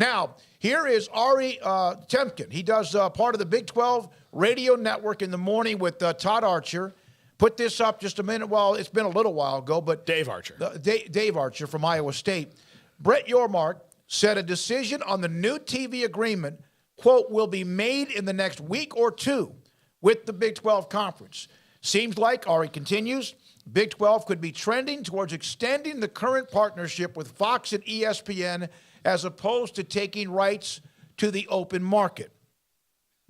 Now, here is Ari Temkin. He does part of the Big 12 radio network in the morning with Todd Archer. Put this up just a minute. Well, it's been a little while ago, but Dave Archer. Dave Archer from Iowa State. Brett Yormark said a decision on the new TV agreement, quote, will be made in the next week or two with the Big 12 Conference. Seems like, Ari continues, Big 12 could be trending towards extending the current partnership with Fox and ESPN as opposed to taking rights to the open market.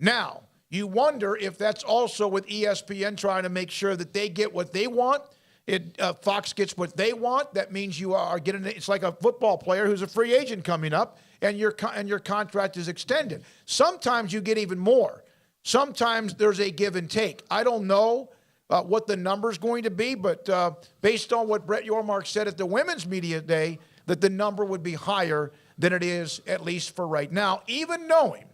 Now, you wonder if that's also with ESPN trying to make sure that they get what they want. Fox gets what they want. That means you are getting. It's like a football player who's a free agent coming up, and your contract is extended. Sometimes you get even more. Sometimes there's a give and take. I don't know what the number's going to be, but based on what Brett Yormark said at the Women's Media Day, that the number would be higher than it is, at least for right now, even knowing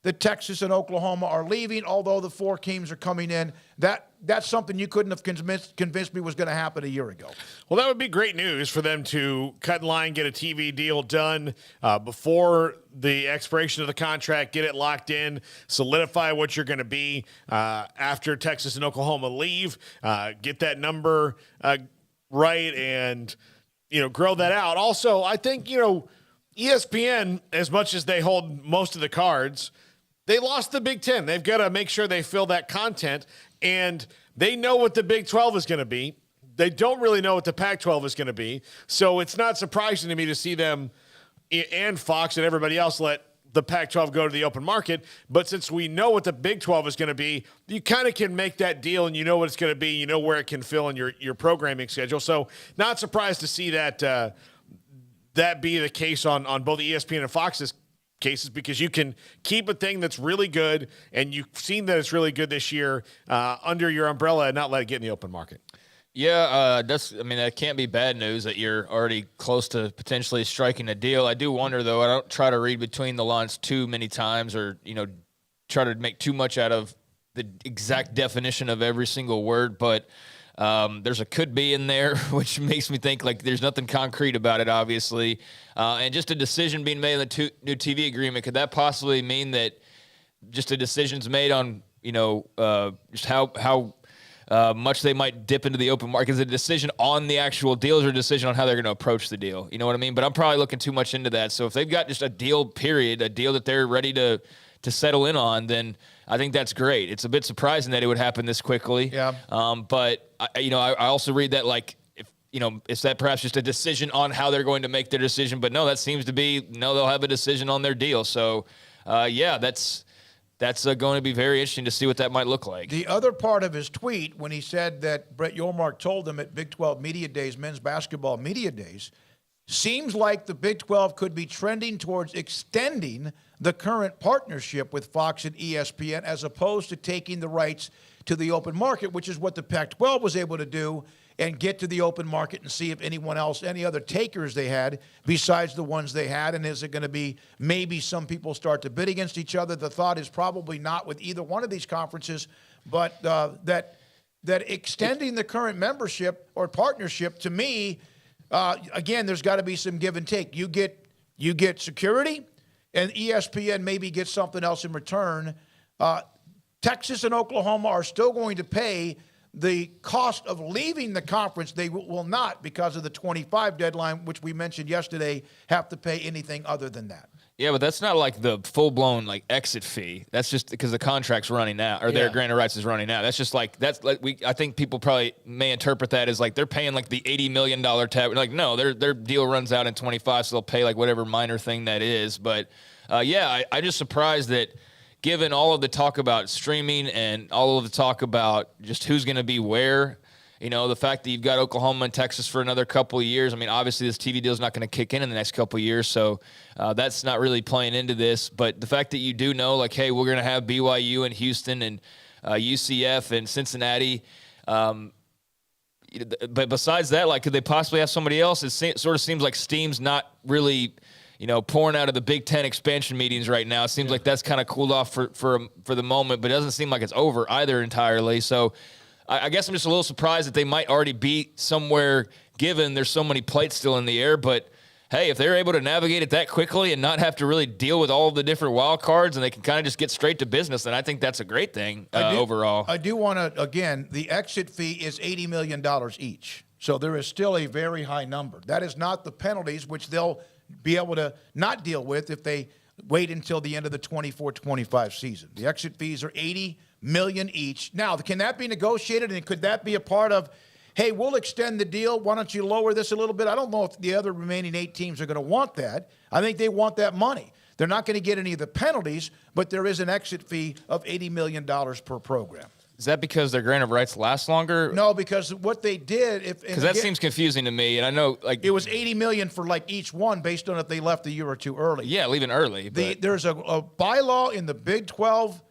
that Texas and Oklahoma are leaving, although the 4 teams are coming in. That's something you couldn't have convinced me was going to happen a year ago. Well, that would be great news for them to cut in line, get a TV deal done before the expiration of the contract, get it locked in, solidify what you're going to be after Texas and Oklahoma leave, get that number right, and grow that out. Also, I think, ESPN, as much as they hold most of the cards, they lost the Big Ten. They've got to make sure they fill that content, and they know what the Big 12 is going to be. They don't really know what the Pac-12 is going to be, so it's not surprising to me to see them and Fox and everybody else let the Pac-12 go to the open market. But since we know what the Big 12 is going to be, you kind of can make that deal, and you know what it's going to be. You know where it can fill in your programming schedule. So not surprised to see that that be the case on both ESPN and Fox's cases, because you can keep a thing that's really good, and you've seen that it's really good this year under your umbrella and not let it get in the open market. Yeah, that can't be bad news that you're already close to potentially striking a deal. I do wonder, though, I don't try to read between the lines too many times or, try to make too much out of the exact definition of every single word, but there's a could be in there, which makes me think like there's nothing concrete about it, obviously. And just a decision being made on the new TV agreement, could that possibly mean that just a decision's made on, just how much they might dip into the open market? Is it a decision on the actual deals or a decision on how they're going to approach the deal? You know what I mean? But I'm probably looking too much into that. So if they've got just a deal, period, a deal that they're ready to settle in on, then I think that's great. It's a bit surprising that it would happen this quickly. Yeah. But I also read that like is that perhaps just a decision on how they're going to make their decision? But no, that seems to be they'll have a decision on their deal. So that's going to be very interesting to see what that might look like. The other part of his tweet, when he said that Brett Yormark told them at Big 12 Media Days, men's basketball Media Days, seems like the Big 12 could be trending towards extending the current partnership with Fox and ESPN as opposed to taking the rights to the open market, which is what the Pac-12 was able to do, and get to the open market and see if any other takers they had besides the ones they had. And is it going to be maybe some people start to bid against each other? The thought is probably not with either one of these conferences, but that extending the current membership or partnership, to me, again, there's got to be some give and take. You get security, and ESPN maybe gets something else in return. Texas and Oklahoma are still going to pay the cost of leaving the conference. They will not, because of the 25 deadline, which we mentioned yesterday, have to pay anything other than that. Yeah, but that's not like the full-blown like exit fee. That's just because the contract's running out, or their grant of rights is running out. That's just like I think people probably may interpret that as like they're paying like the $80 million tab. Like no, their deal runs out in 25, so they'll pay like whatever minor thing that is. But I'm just surprised that, given all of the talk about streaming and all of the talk about just who's going to be where, the fact that you've got Oklahoma and Texas for another couple of years. I mean, obviously this TV deal is not going to kick in the next couple of years, so that's not really playing into this. But the fact that you do know, like, hey, we're going to have BYU and Houston and UCF and Cincinnati. But besides that, like, could they possibly have somebody else? It sort of seems like steam's not really pouring out of the Big Ten expansion meetings right now. It seems like that's kind of cooled off for the moment, but it doesn't seem like it's over either entirely. So I guess I'm just a little surprised that they might already be somewhere, given there's so many plates still in the air. But hey, if they're able to navigate it that quickly and not have to really deal with all of the different wild cards and they can kind of just get straight to business, then I think that's a great thing overall. I do want to, again, the exit fee is $80 million each. So there is still a very high number. That is not the penalties, which they'll be able to not deal with if they wait until the end of the 24-25 season. The exit fees are $80 million each. Now, can that be negotiated, and could that be a part of, hey, we'll extend the deal, why don't you lower this a little bit? I don't know if the other remaining 8 teams are going to want that. I think they want that money. They're not going to get any of the penalties, but there is an exit fee of $80 million per program. Is that because their grant of rights lasts longer? No, because what they did, because that seems confusing to me, and I know like it was $80 million for like each one based on if they left a year or two early. Yeah, leaving early. There's a bylaw in the Big 12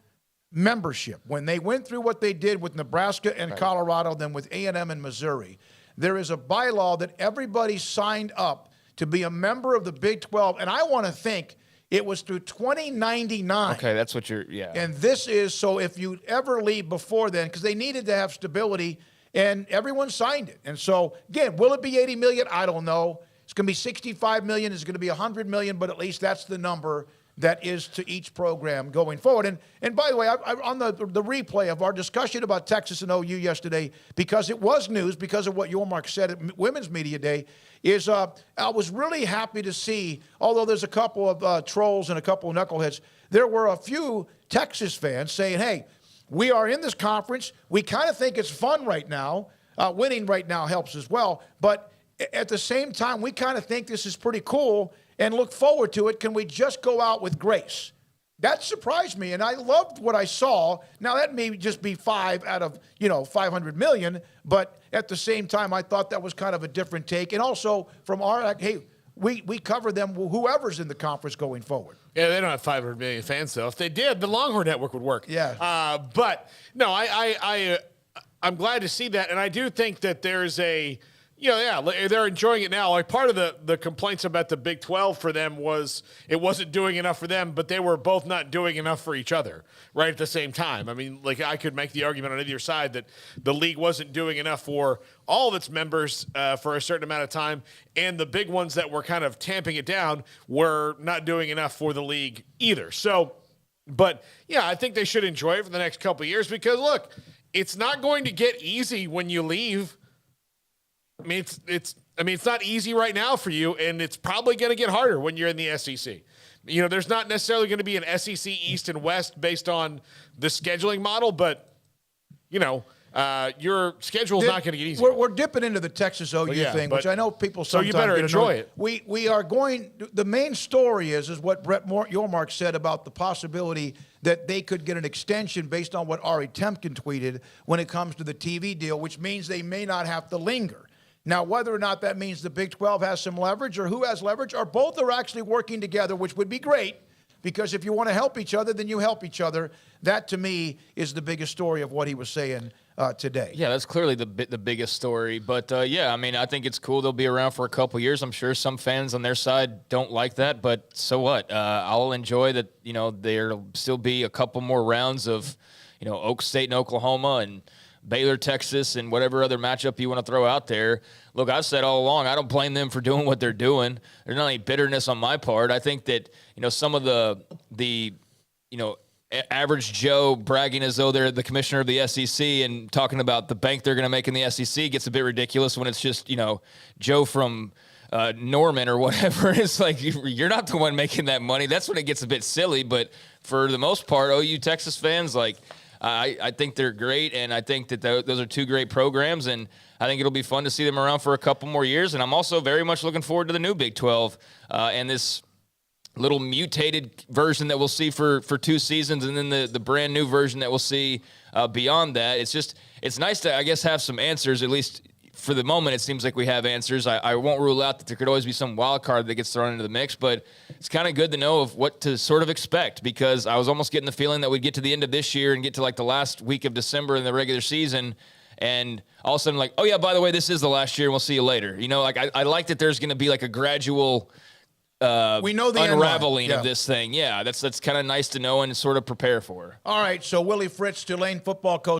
membership when they went through what they did with Nebraska and Colorado, then with A&M and Missouri. There is a bylaw that everybody signed up to be a member of the Big 12, and I want to think it was through 2099. Okay, that's what And this is, so if you ever leave before then, because they needed to have stability, and everyone signed it. And so, again, will it be $80 million? I don't know. It's going to be $65 million. It's going to be $100 million, but at least that's the number that is to each program going forward. And by the way, on the replay of our discussion about Texas and OU yesterday, because it was news, because of what Yormark said at Women's Media Day, is I was really happy to see, although there's a couple of trolls and a couple of knuckleheads, there were a few Texas fans saying, hey, we are in this conference. We kind of think it's fun right now. Winning right now helps as well. But at the same time, we kind of think this is pretty cool and look forward to it. Can we just go out with grace? That surprised me, and I loved what I saw. Now, that may just be 5 out of, 500 million, but at the same time, I thought that was kind of a different take. And also from our, hey, we cover them, whoever's in the conference going forward. Yeah, they don't have 500 million fans, though. If they did, the Longhorn Network would work. Yeah. But, no, I'm glad to see that, and I do think that there's a – they're enjoying it now. Like part of the complaints about the Big 12 for them was it wasn't doing enough for them, but they were both not doing enough for each other right at the same time. I mean, like I could make the argument on either side that the league wasn't doing enough for all of its members for a certain amount of time, and the big ones that were kind of tamping it down were not doing enough for the league either. So, but yeah, I think they should enjoy it for the next couple of years because look, it's not going to get easy when you leave. I mean, it's not easy right now for you, and it's probably going to get harder when you're in the SEC. There's not necessarily going to be an SEC East and West based on the scheduling model, but, your schedule is not going to get easier. We're dipping into the Texas OU thing, which I know people sometimes so you better enjoy it. We are going – the main story is what Brett Yormark said about the possibility that they could get an extension based on what Ari Temkin tweeted when it comes to the TV deal, which means they may not have to linger. Now, whether or not that means the Big 12 has some leverage or who has leverage, or both are actually working together, which would be great, because if you want to help each other, then you help each other. That, to me, is the biggest story of what he was saying today. Yeah, that's clearly the biggest story. But, I mean, I think it's cool. They'll be around for a couple years. I'm sure some fans on their side don't like that, but so what? I'll enjoy that, there'll still be a couple more rounds of, Oak State and Oklahoma and Baylor, Texas, and whatever other matchup you want to throw out there. Look, I've said all along, I don't blame them for doing what they're doing. There's not any bitterness on my part. I think that, some of the average Joe bragging as though they're the commissioner of the SEC and talking about the bank they're going to make in the SEC gets a bit ridiculous when it's just, Joe from Norman or whatever. It's like, you're not the one making that money. That's when it gets a bit silly. But for the most part, OU Texas fans, I think they're great, and I think that those are two great programs, and I think it'll be fun to see them around for a couple more years. And I'm also very much looking forward to the new Big 12 and this little mutated version that we'll see for 2 seasons, and then the brand new version that we'll see beyond that. It's nice to, I guess, have some answers, at least for the moment. It seems like we have answers. I won't rule out that there could always be some wild card that gets thrown into the mix, but it's kind of good to know of what to sort of expect, because I was almost getting the feeling that we'd get to the end of this year and get to the last week of December in the regular season, and all of a sudden oh yeah, by the way, this is the last year and we'll see you later. I like that there's going to be a gradual we know the unraveling of this thing. Yeah, that's kind of nice to know and sort of prepare for. All right, so Willie Fritz, Tulane football coach.